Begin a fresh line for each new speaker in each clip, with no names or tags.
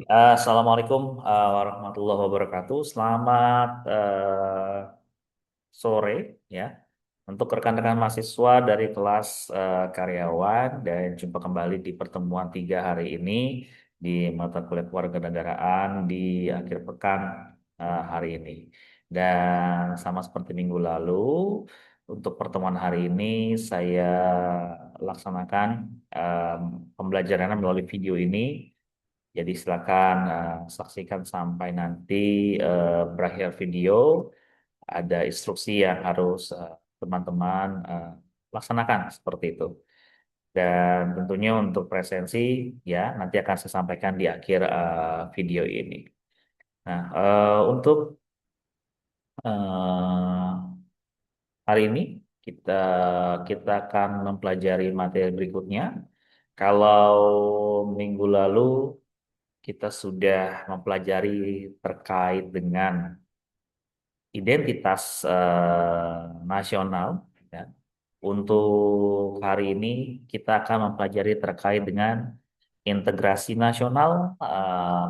Assalamualaikum warahmatullahi wabarakatuh. Selamat sore ya untuk rekan-rekan mahasiswa dari kelas karyawan dan jumpa kembali di pertemuan 3 hari ini di mata kuliah kewarganegaraan di akhir pekan hari ini. Dan sama seperti minggu lalu, untuk pertemuan hari ini saya laksanakan em, pembelajaran melalui video ini. Jadi silakan saksikan sampai nanti berakhir video. Ada instruksi yang harus teman-teman laksanakan seperti itu. Dan tentunya untuk presensi ya nanti akan saya sampaikan di akhir video ini. Nah, untuk eh, hari ini kita kita akan mempelajari materi berikutnya. Kalau minggu lalu kita sudah mempelajari terkait dengan identitas nasional. Ya. Untuk hari ini kita akan mempelajari terkait dengan integrasi nasional,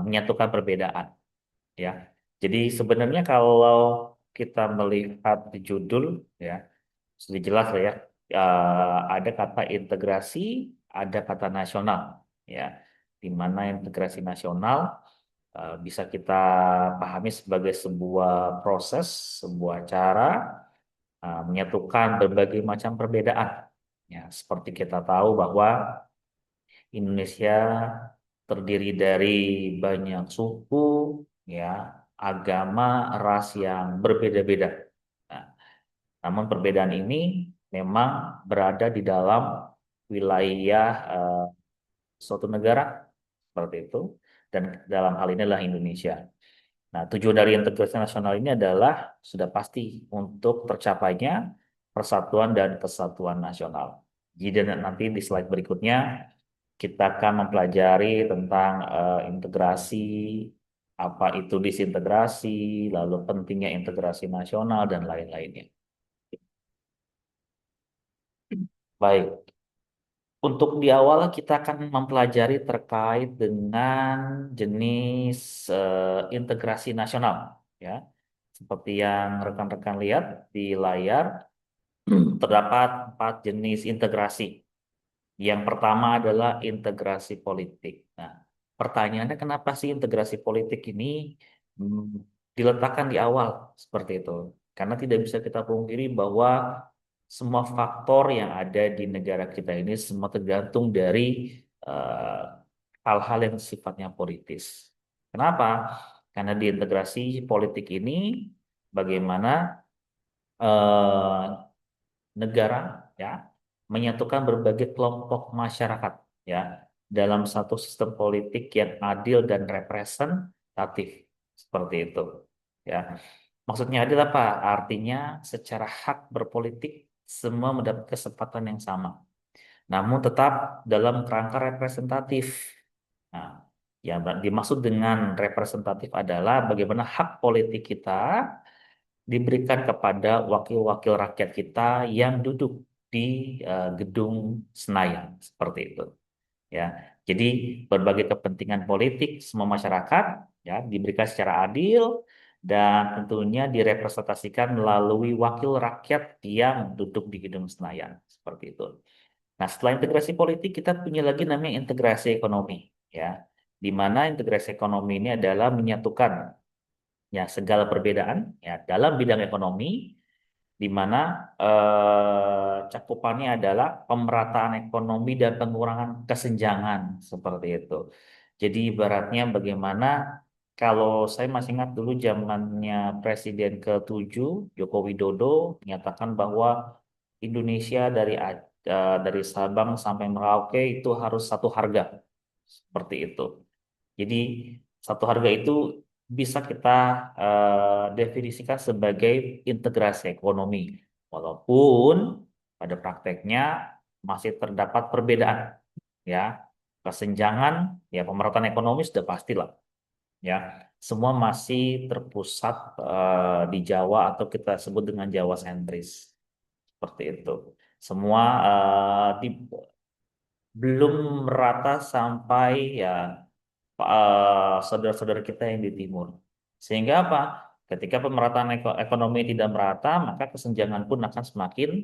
menyatukan perbedaan. Ya, jadi sebenarnya kalau kita melihat di judul, ya sudah jelas lah ya, ada kata integrasi, ada kata nasional. Ya, di mana integrasi nasional bisa kita pahami sebagai sebuah proses, sebuah cara menyatukan berbagai macam perbedaan. Ya, seperti kita tahu bahwa Indonesia terdiri dari banyak suku, ya, agama, ras yang berbeda-beda. Nah, namun perbedaan ini memang berada di dalam wilayah suatu negara seperti itu, dan dalam hal ini adalah Indonesia. Nah, tujuan dari integrasi nasional ini adalah sudah pasti untuk tercapainya persatuan dan kesatuan nasional. Jadi nanti di slide berikutnya kita akan mempelajari tentang integrasi, apa itu disintegrasi, lalu pentingnya integrasi nasional dan lain-lainnya. Baik, untuk di awal kita akan mempelajari terkait dengan jenis integrasi nasional, ya. Seperti yang rekan-rekan lihat di layar, terdapat 4 jenis integrasi. Yang pertama adalah integrasi politik. Nah, pertanyaannya kenapa sih integrasi politik ini diletakkan di awal seperti itu? Karena tidak bisa kita pungkiri bahwa semua faktor yang ada di negara kita ini semua tergantung dari eh, hal-hal yang sifatnya politis. Kenapa? Karena di integrasi politik ini bagaimana eh, negara ya menyatukan berbagai kelompok masyarakat ya dalam satu sistem politik yang adil dan representatif seperti itu ya. Maksudnya adil apa? Artinya secara hak berpolitik semua mendapat kesempatan yang sama, namun tetap dalam kerangka representatif. Nah, yang dimaksud dengan representatif adalah bagaimana hak politik kita diberikan kepada wakil-wakil rakyat kita yang duduk di gedung Senayan seperti itu ya. Jadi berbagai kepentingan politik semua masyarakat ya diberikan secara adil dan tentunya direpresentasikan melalui wakil rakyat yang duduk di gedung Senayan seperti itu. Nah, setelah integrasi politik kita punya lagi namanya integrasi ekonomi ya. Di mana integrasi ekonomi ini adalah menyatukan ya segala perbedaan ya dalam bidang ekonomi, di mana cakupannya adalah pemerataan ekonomi dan pengurangan kesenjangan seperti itu. Jadi ibaratnya bagaimana kalau saya masih ingat dulu zamannya Presiden ke-7 Joko Widodo menyatakan bahwa Indonesia dari Sabang sampai Merauke itu harus satu harga seperti itu. Jadi satu harga itu bisa kita definisikan sebagai integrasi ekonomi, walaupun pada prakteknya masih terdapat perbedaan, ya kesenjangan, ya pemerataan ekonomi sudah pastilah, ya semua masih terpusat di Jawa atau kita sebut dengan Jawa sentris seperti itu. Semua belum merata sampai ya saudara-saudara kita yang di timur. Sehingga apa? Ketika pemerataan ekonomi tidak merata, maka kesenjangan pun akan semakin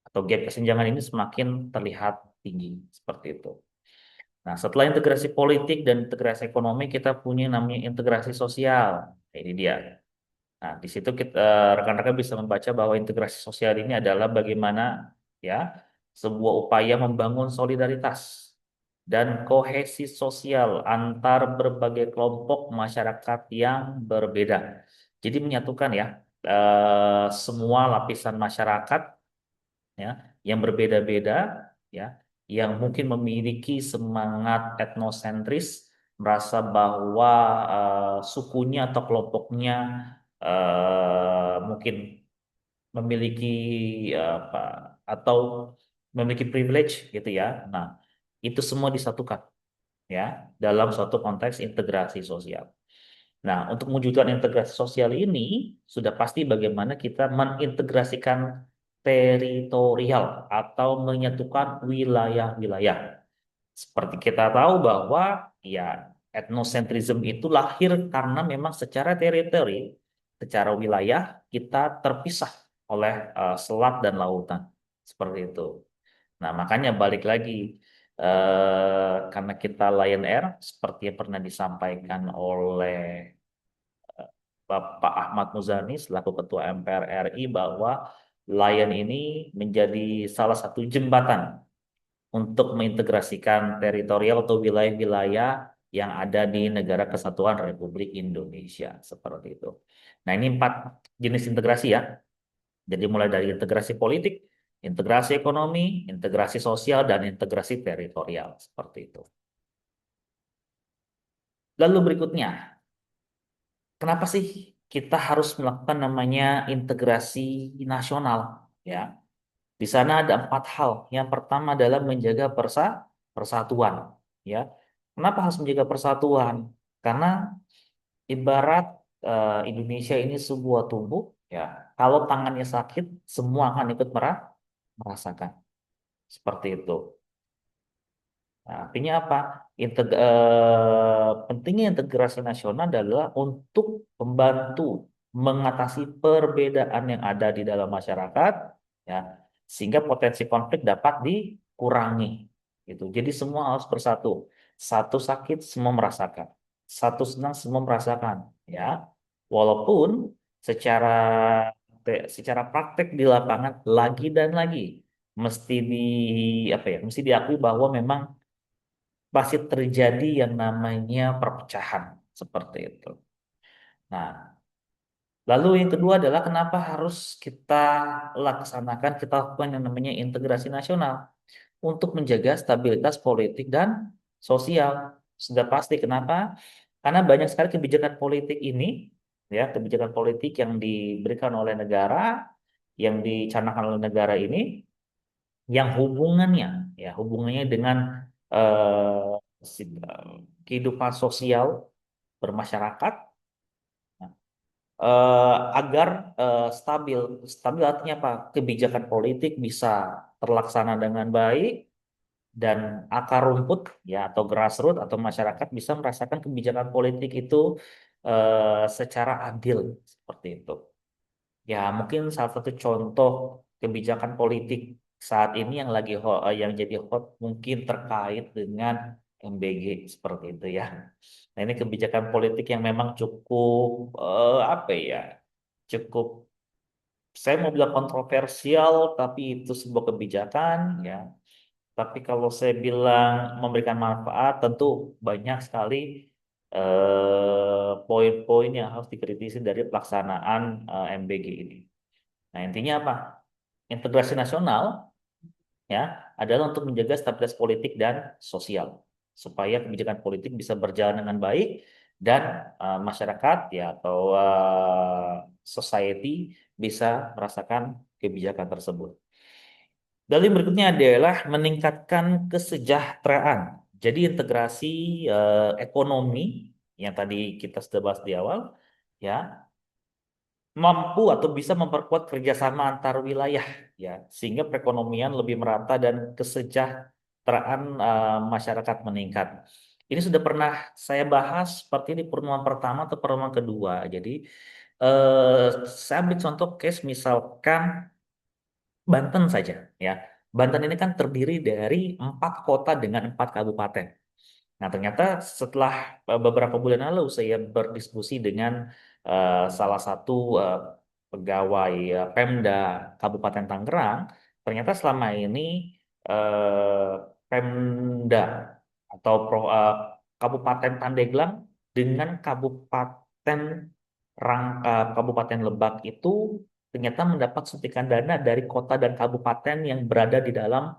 atau gap kesenjangan ini semakin terlihat tinggi seperti itu. Nah, setelah integrasi politik dan integrasi ekonomi, kita punya namanya integrasi sosial. Nah, ini dia. Nah, di situ kita rekan-rekan bisa membaca bahwa integrasi sosial ini adalah bagaimana ya sebuah upaya membangun solidaritas dan kohesi sosial antar berbagai kelompok masyarakat yang berbeda. Jadi menyatukan ya semua lapisan masyarakat ya yang berbeda-beda ya yang mungkin memiliki semangat etnosentris merasa bahwa sukunya atau kelompoknya mungkin memiliki apa atau memiliki privilege gitu ya. Nah, itu semua disatukan ya dalam suatu konteks integrasi sosial. Nah, untuk mewujudkan integrasi sosial ini sudah pasti bagaimana kita mengintegrasikan teritorial atau menyatukan wilayah-wilayah. Seperti kita tahu bahwa ya etnosentrism itu lahir karena memang secara teritori, secara wilayah kita terpisah oleh selat dan lautan. Seperti itu. Nah, makanya balik lagi karena kita Lion Air seperti yang pernah disampaikan oleh Bapak Ahmad Muzani selaku Ketua MPR RI bahwa Lion ini menjadi salah satu jembatan untuk mengintegrasikan teritorial atau wilayah-wilayah yang ada di Negara Kesatuan Republik Indonesia seperti itu. Nah, ini 4 jenis integrasi ya. Jadi mulai dari integrasi politik, integrasi ekonomi, integrasi sosial, dan integrasi teritorial seperti itu. Lalu berikutnya, kenapa sih kita harus melakukan namanya integrasi nasional? Ya, di sana ada 4 hal. Yang pertama adalah menjaga persatuan. Ya, kenapa harus menjaga persatuan? Karena ibarat Indonesia ini sebuah tubuh. Ya, kalau tangannya sakit, semua akan ikut merasakan. Seperti itu. Nah, artinya apa? Pentingnya integrasi nasional adalah untuk membantu mengatasi perbedaan yang ada di dalam masyarakat, ya, sehingga potensi konflik dapat dikurangi. Gitu. Jadi semua harus bersatu. Satu sakit, semua merasakan. Satu senang, semua merasakan. Ya, walaupun secara secara praktek di lapangan lagi dan lagi mesti di apa ya? Mesti diakui bahwa memang pasti terjadi yang namanya perpecahan seperti itu. Nah, lalu yang kedua adalah kenapa harus kita kita lakukan yang namanya integrasi nasional untuk menjaga stabilitas politik dan sosial. Sudah pasti kenapa? Karena banyak sekali kebijakan politik ini, ya, kebijakan politik yang diberikan oleh negara, yang dicanangkan oleh negara ini, yang hubungannya dengan kehidupan sosial bermasyarakat agar stabil. Stabil artinya apa? Kebijakan politik bisa terlaksana dengan baik dan akar rumput ya atau grassroots atau masyarakat bisa merasakan kebijakan politik itu secara adil seperti itu. Ya, mungkin salah satu contoh kebijakan politik saat ini yang yang jadi hot mungkin terkait dengan MBG seperti itu ya. Nah, ini kebijakan politik yang memang cukup apa ya? Cukup saya mau bilang kontroversial tapi itu sebuah kebijakan ya. Tapi kalau saya bilang memberikan manfaat tentu banyak sekali poin-poin yang harus dikritisi dari pelaksanaan MBG ini. Nah, intinya apa? Integrasi nasional ya adalah untuk menjaga stabilitas politik dan sosial supaya kebijakan politik bisa berjalan dengan baik dan masyarakat ya atau society bisa merasakan kebijakan tersebut. Lalu yang berikutnya adalah meningkatkan kesejahteraan. Jadi integrasi ekonomi yang tadi kita sudah bahas di awal ya mampu atau bisa memperkuat kerjasama antar wilayah ya sehingga perekonomian lebih merata dan kesejahteraan kesejahteraan masyarakat meningkat. Ini sudah pernah saya bahas seperti di pertemuan pertama atau pertemuan kedua. Jadi eh, saya ambil contoh case misalkan Banten saja ya. Banten ini kan terdiri dari 4 kota dengan 4 kabupaten. Nah, ternyata setelah beberapa bulan lalu saya berdiskusi dengan salah satu eh, pegawai Pemda Kabupaten Tangerang, ternyata selama ini eh, Pemda atau Kabupaten Pandeglang dengan Kabupaten Lebak itu ternyata mendapat suntikan dana dari kota dan kabupaten yang berada di dalam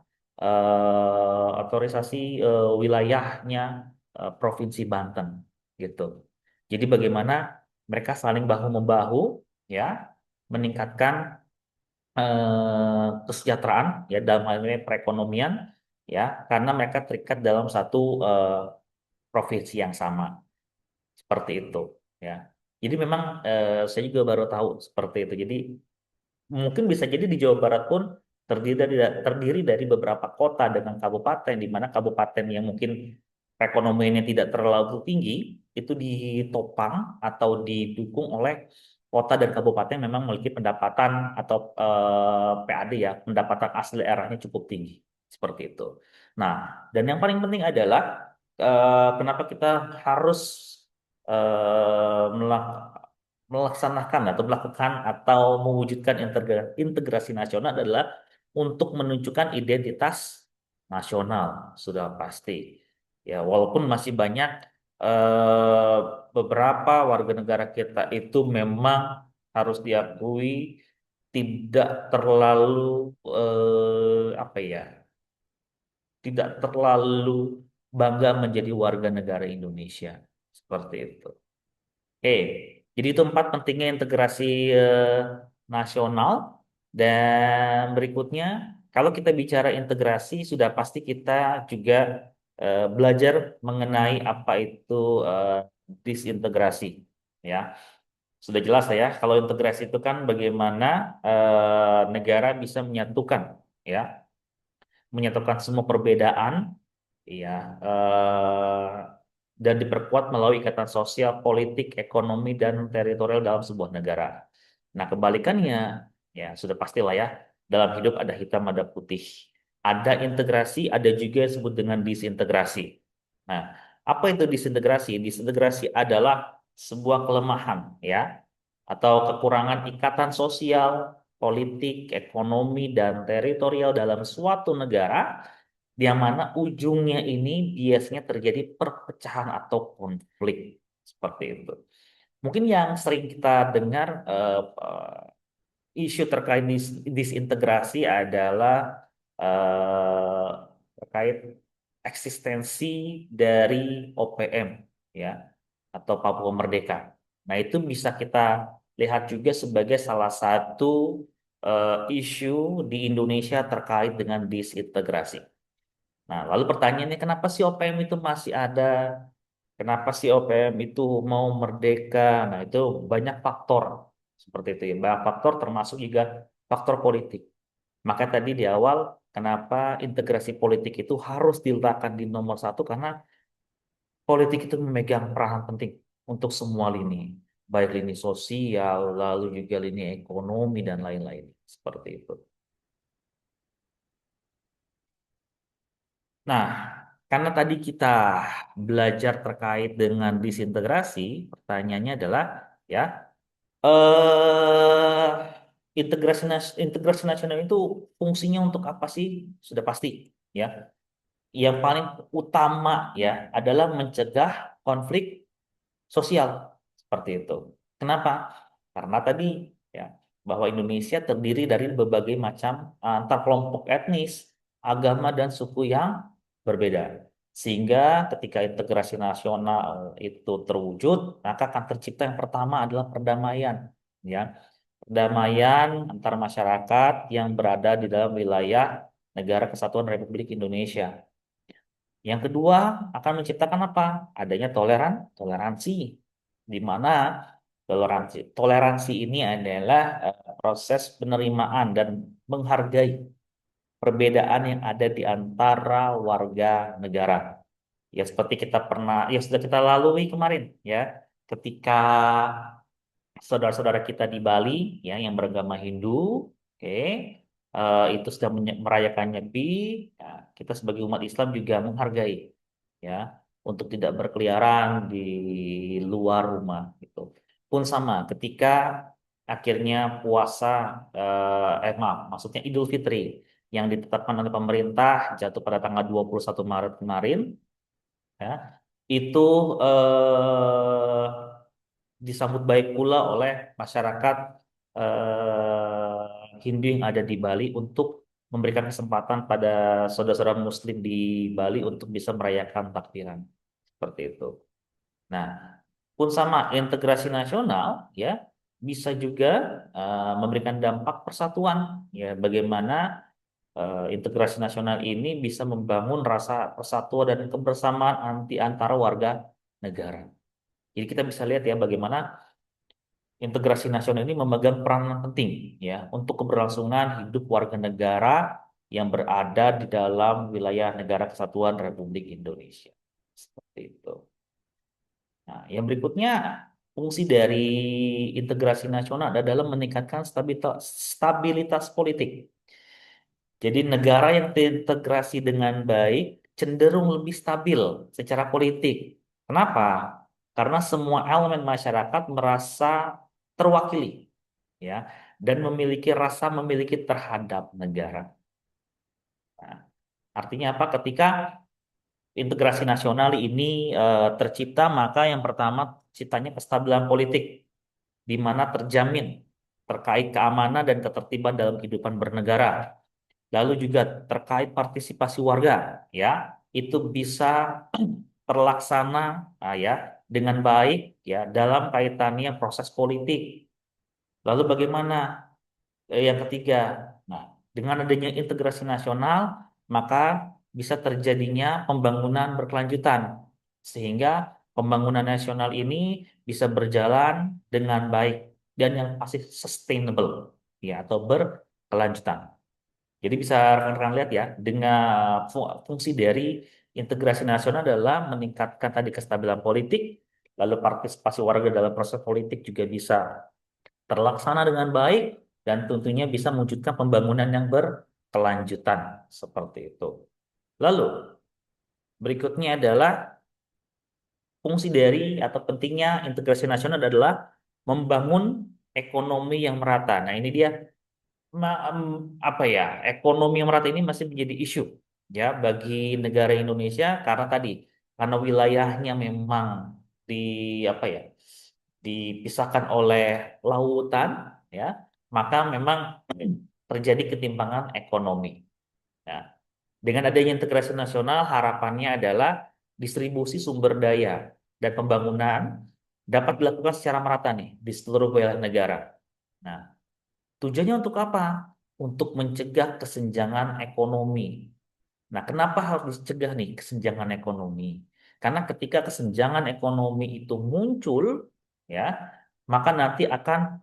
otorisasi wilayahnya Provinsi Banten gitu. Jadi bagaimana mereka saling bahu membahu ya meningkatkan kesejahteraan ya dalam hal ini perekonomian ya karena mereka terikat dalam satu provinsi yang sama seperti itu ya. Jadi memang saya juga baru tahu seperti itu. Jadi mungkin bisa jadi di Jawa Barat pun terdiri dari beberapa kota dengan kabupaten, di mana kabupaten yang mungkin perekonomiannya tidak terlalu tinggi itu ditopang atau didukung oleh kota dan kabupaten yang memang memiliki pendapatan atau PAD ya, pendapatan asli daerahnya cukup tinggi seperti itu. Nah, dan yang paling penting adalah kenapa kita harus melaksanakan atau melakukan atau mewujudkan integrasi nasional adalah untuk menunjukkan identitas nasional sudah pasti. Ya, walaupun masih banyak eh, beberapa warga negara kita itu memang harus diakui tidak terlalu apa ya, tidak terlalu bangga menjadi warga negara Indonesia seperti itu. Oke, jadi itu 4 pentingnya integrasi nasional. Dan berikutnya, kalau kita bicara integrasi, sudah pasti kita juga belajar mengenai apa itu eh, disintegrasi. Ya, sudah jelas ya. Kalau integrasi itu kan bagaimana negara bisa ya, menyatukan semua perbedaan iya, eh, dan diperkuat melalui ikatan sosial, politik, ekonomi, dan teritorial dalam sebuah negara. Nah, kebalikannya, ya sudah pastilah ya, dalam hidup ada hitam, ada putih. Ada integrasi, ada juga yang disebut dengan disintegrasi. Nah, apa itu disintegrasi? Disintegrasi adalah sebuah kelemahan, ya, atau kekurangan ikatan sosial, politik, ekonomi, dan teritorial dalam suatu negara yang mana ujungnya ini biasanya terjadi perpecahan atau konflik seperti itu. Mungkin yang sering kita dengar isu terkait disintegrasi adalah eh, terkait eksistensi dari OPM ya atau Papua Merdeka. Nah, itu bisa kita lihat juga sebagai salah satu isu di Indonesia terkait dengan disintegrasi. Nah, lalu pertanyaannya kenapa sih OPM itu masih ada? Kenapa sih OPM itu mau merdeka? Nah, itu banyak faktor seperti itu ya. Banyak faktor termasuk juga faktor politik. Maka tadi di awal kenapa integrasi politik itu harus diletakkan di nomor satu karena politik itu memegang peranan penting untuk semua lini, baik lini sosial, lalu juga lini ekonomi dan lain-lain seperti itu. Nah, karena tadi kita belajar terkait dengan disintegrasi, pertanyaannya adalah ya, eh integrasi nasional itu fungsinya untuk apa sih? Sudah pasti ya. Yang paling utama ya adalah mencegah konflik sosial seperti itu. Kenapa? Karena tadi ya bahwa Indonesia terdiri dari berbagai macam antar kelompok etnis, agama dan suku yang berbeda. Sehingga ketika integrasi nasional itu terwujud, maka akan tercipta yang pertama adalah perdamaian, ya. Perdamaian antar masyarakat yang berada di dalam wilayah Negara Kesatuan Republik Indonesia. Yang kedua akan menciptakan apa? Adanya toleransi, di mana toleransi ini adalah proses penerimaan dan menghargai perbedaan yang ada di antara warga negara. Ya seperti kita pernah, ya sudah kita lalui kemarin ya, ketika saudara-saudara kita di Bali ya yang beragama Hindu, oke, itu sudah merayakan Nyepi, ya, kita sebagai umat Islam juga menghargai ya untuk tidak berkeliaran di luar rumah gitu. Pun sama ketika akhirnya puasa maaf, maksudnya Idul Fitri yang ditetapkan oleh pemerintah jatuh pada tanggal 21 Maret kemarin ya, itu eh, disambut baik pula oleh masyarakat Hindu yang ada di Bali untuk memberikan kesempatan pada saudara-saudara Muslim di Bali untuk bisa merayakan takbiran seperti itu. Nah, pun sama integrasi nasional ya bisa juga memberikan dampak persatuan ya bagaimana integrasi nasional ini bisa membangun rasa persatuan dan kebersamaan anti antara warga negara. Jadi kita bisa lihat ya bagaimana integrasi nasional ini memegang peranan penting ya untuk keberlangsungan hidup warga negara yang berada di dalam wilayah Negara Kesatuan Republik Indonesia. Seperti itu. Nah, yang berikutnya fungsi dari integrasi nasional adalah meningkatkan stabilitas politik. Jadi negara yang terintegrasi dengan baik cenderung lebih stabil secara politik. Kenapa? Karena semua elemen masyarakat merasa terwakili ya dan memiliki rasa memiliki terhadap negara. Nah, artinya apa? Ketika integrasi nasional ini tercipta, maka yang pertama ciptanya kestabilan politik di mana terjamin terkait keamanan dan ketertiban dalam kehidupan bernegara. Lalu juga terkait partisipasi warga, ya, itu bisa terlaksana ya dengan baik ya dalam kaitannya proses politik. Lalu bagaimana yang ketiga, nah, dengan adanya integrasi nasional, maka bisa terjadinya pembangunan berkelanjutan, sehingga pembangunan nasional ini bisa berjalan dengan baik dan yang pasti sustainable, ya, atau berkelanjutan. Jadi bisa rekan-rekan lihat ya, dengan fungsi dari integrasi nasional adalah meningkatkan tadi kestabilan politik, lalu partisipasi warga dalam proses politik juga bisa terlaksana dengan baik dan tentunya bisa mewujudkan pembangunan yang berkelanjutan seperti itu. Lalu berikutnya adalah fungsi dari atau pentingnya integrasi nasional adalah membangun ekonomi yang merata. Nah, ini dia apa ya? Ekonomi yang merata ini masih menjadi isu ya bagi negara Indonesia karena wilayahnya memang di apa ya? Dipisahkan oleh lautan ya, maka memang terjadi ketimpangan ekonomi. Nah, dengan adanya integrasi nasional, harapannya adalah distribusi sumber daya dan pembangunan dapat dilakukan secara merata nih di seluruh wilayah negara. Nah, tujuannya untuk apa? Untuk mencegah kesenjangan ekonomi. Nah, kenapa harus dicegah nih kesenjangan ekonomi? Karena ketika kesenjangan ekonomi itu muncul, ya, maka nanti akan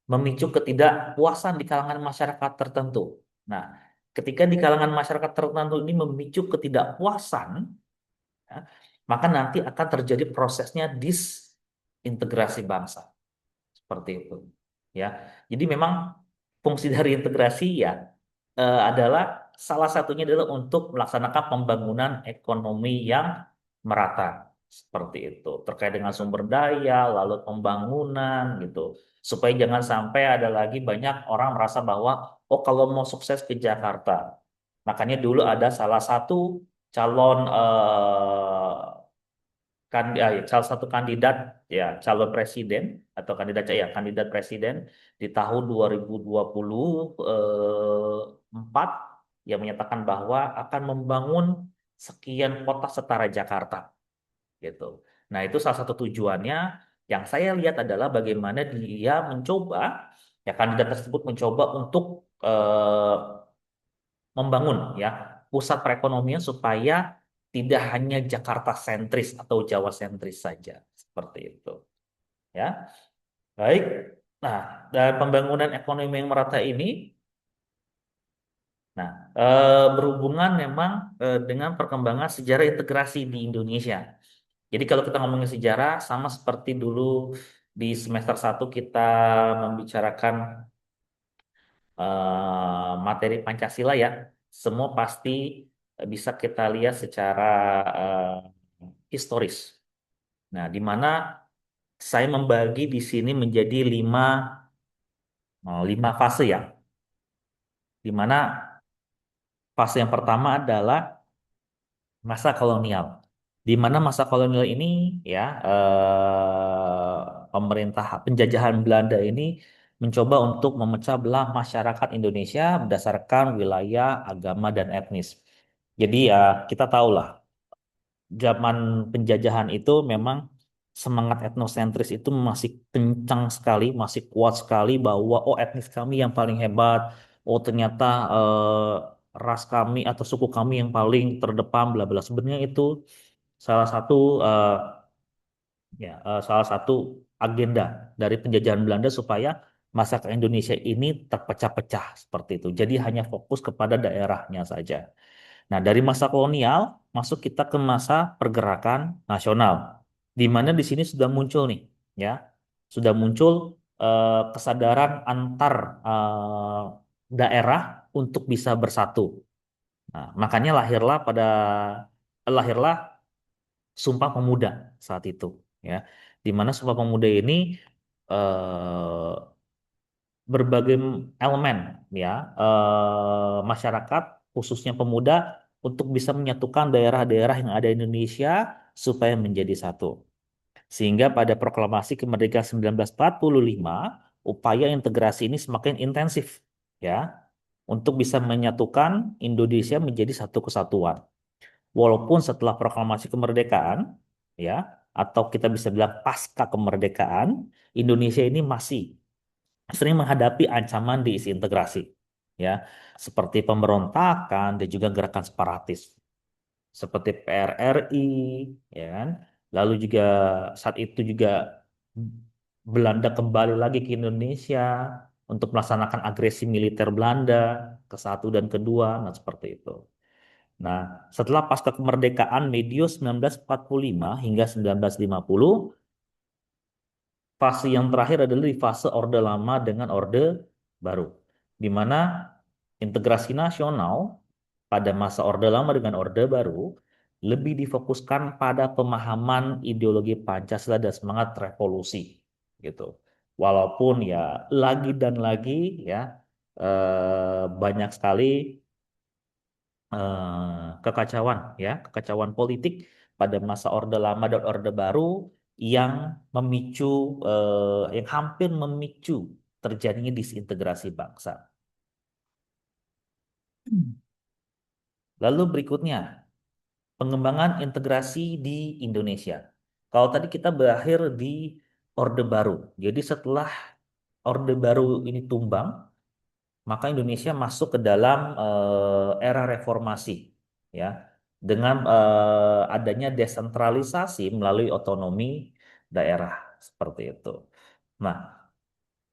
memicu ketidakpuasan di kalangan masyarakat tertentu. Nah, ketika di kalangan masyarakat tertentu ini memicu ketidakpuasan, ya, maka nanti akan terjadi prosesnya disintegrasi bangsa. Seperti itu. Ya. Jadi memang fungsi dari integrasi ya adalah salah satunya adalah untuk melaksanakan pembangunan ekonomi yang merata seperti itu terkait dengan sumber daya lalu pembangunan gitu supaya jangan sampai ada lagi banyak orang merasa bahwa oh kalau mau sukses ke Jakarta makanya dulu ada salah satu calon salah satu kandidat ya calon presiden atau kandidat presiden di tahun 2024 yang menyatakan bahwa akan membangun sekian kota setara Jakarta gitu. Nah, itu salah satu tujuannya yang saya lihat adalah bagaimana dia mencoba ya kandidat tersebut mencoba untuk membangun ya pusat perekonomian supaya tidak hanya Jakarta sentris atau Jawa sentris saja seperti itu ya baik nah dan pembangunan ekonomi yang merata ini Nah, berhubungan memang dengan perkembangan sejarah integrasi di Indonesia. Jadi kalau kita ngomongin sejarah, sama seperti dulu di semester 1 kita membicarakan materi Pancasila ya, semua pasti bisa kita lihat secara eh, historis. Nah, di mana saya membagi di sini menjadi lima fase ya, di mana fase yang pertama adalah masa kolonial. Di mana masa kolonial ini ya pemerintah penjajahan Belanda ini mencoba untuk memecah belah masyarakat Indonesia berdasarkan wilayah, agama, dan etnis. Jadi ya kita tahulah zaman penjajahan itu memang semangat etnosentris itu masih kencang sekali, masih kuat sekali bahwa oh etnis kami yang paling hebat, oh ternyata ras kami atau suku kami yang paling terdepan, bla bla. Sebenarnya itu salah satu salah satu agenda dari penjajahan Belanda supaya masyarakat Indonesia ini terpecah-pecah seperti itu. Jadi hanya fokus kepada daerahnya saja. Nah, dari masa kolonial masuk kita ke masa pergerakan nasional, di mana di sini sudah muncul nih, ya, sudah muncul kesadaran antar daerah untuk bisa bersatu. Nah, makanya lahirlah Sumpah Pemuda saat itu, ya, di mana Sumpah Pemuda ini eh, berbagai elemen, ya, masyarakat khususnya pemuda untuk bisa menyatukan daerah-daerah yang ada di Indonesia supaya menjadi satu. Sehingga pada proklamasi kemerdekaan 1945, upaya integrasi ini semakin intensif, ya, untuk bisa menyatukan Indonesia menjadi satu kesatuan. Walaupun setelah proklamasi kemerdekaan, ya, atau kita bisa bilang pasca kemerdekaan, Indonesia ini masih sering menghadapi ancaman disintegrasi, ya, seperti pemberontakan dan juga gerakan separatis, seperti PRRI, ya kan. Lalu juga saat itu juga Belanda kembali lagi ke Indonesia untuk melaksanakan agresi militer Belanda ke satu dan kedua, nah seperti itu. Nah, setelah pasca kemerdekaan medio 1945 hingga 1950, fase yang terakhir adalah di fase Orde Lama dengan Orde Baru, di mana integrasi nasional pada masa Orde Lama dengan Orde Baru lebih difokuskan pada pemahaman ideologi Pancasila dan semangat revolusi, gitu. Walaupun ya lagi dan lagi ya banyak sekali kekacauan ya, kekacauan politik pada masa Orde Lama dan Orde Baru yang memicu yang hampir memicu terjadinya disintegrasi bangsa. Lalu berikutnya, pengembangan integrasi di Indonesia. Kalau tadi kita berakhir di Orde Baru. Jadi setelah Orde Baru ini tumbang, maka Indonesia masuk ke dalam era reformasi, ya, dengan adanya desentralisasi melalui otonomi daerah seperti itu. Nah,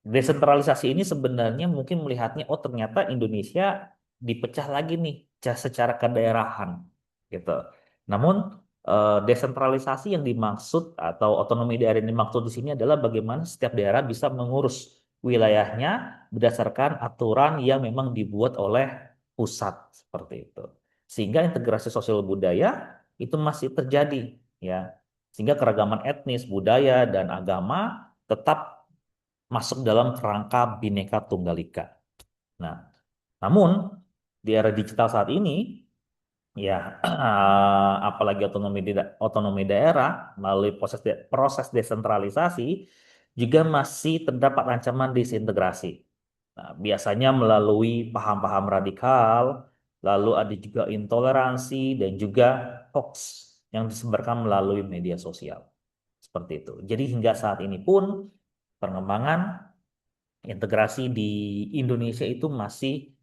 desentralisasi ini sebenarnya mungkin melihatnya, oh ternyata Indonesia dipecah lagi nih secara kedaerahan, gitu. Namun desentralisasi yang dimaksud atau otonomi daerah yang dimaksud di sini adalah bagaimana setiap daerah bisa mengurus wilayahnya berdasarkan aturan yang memang dibuat oleh pusat seperti itu. Sehingga integrasi sosial budaya itu masih terjadi, ya. Sehingga keragaman etnis, budaya, dan agama tetap masuk dalam kerangka Bhinneka Tunggal Ika. Nah, namun di era digital saat ini, ya, apalagi otonomi daerah melalui proses desentralisasi juga masih terdapat ancaman disintegrasi. Nah, biasanya melalui paham-paham radikal, lalu ada juga intoleransi dan juga hoax yang disebarkan melalui media sosial. Seperti itu. Jadi hingga saat ini pun pengembangan integrasi di Indonesia itu masih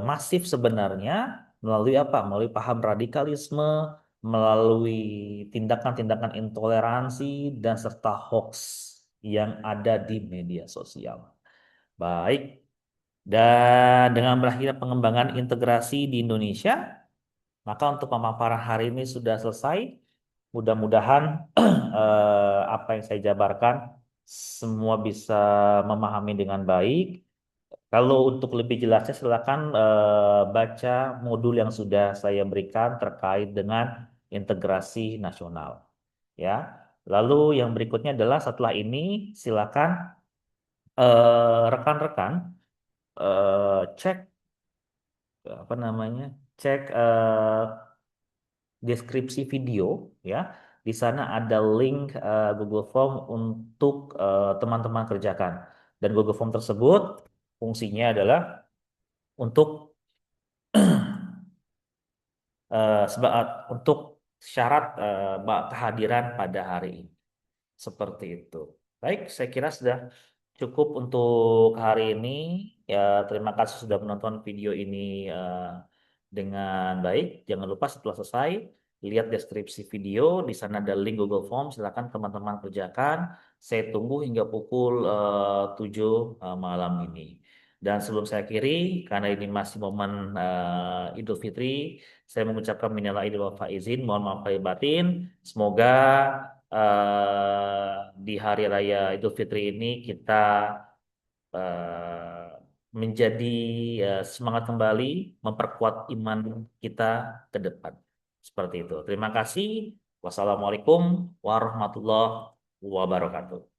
masif sebenarnya melalui apa? Melalui paham radikalisme, melalui tindakan-tindakan intoleransi dan serta hoax yang ada di media sosial. Baik, Dan dengan berakhirnya pengembangan integrasi di Indonesia, maka untuk pemaparan hari ini sudah selesai. Mudah-mudahan apa yang saya jabarkan semua bisa memahami dengan baik. Kalau untuk lebih jelasnya silakan baca modul yang sudah saya berikan terkait dengan integrasi nasional. Ya. Lalu yang berikutnya adalah setelah ini silakan rekan-rekan cek apa namanya? Cek deskripsi video ya. Di sana ada link Google Form untuk teman-teman kerjakan. Dan Google Form tersebut fungsinya adalah untuk untuk syarat kehadiran pada hari ini. Seperti itu. Baik, saya kira sudah cukup untuk hari ini. Ya, terima kasih sudah menonton video ini dengan baik. Jangan lupa setelah selesai, lihat deskripsi video. Di sana ada link Google Form. Silakan teman-teman kerjakan. Saya tunggu hingga pukul 7 malam ini. Dan sebelum saya akhiri, karena ini masih momen Idul Fitri, saya mengucapkan minal aidin wal faizin, mohon maaf lahir batin. Semoga di hari raya Idul Fitri ini kita eh, menjadi semangat kembali, memperkuat iman kita ke depan. Seperti itu. Terima kasih. Wassalamualaikum warahmatullahi wabarakatuh.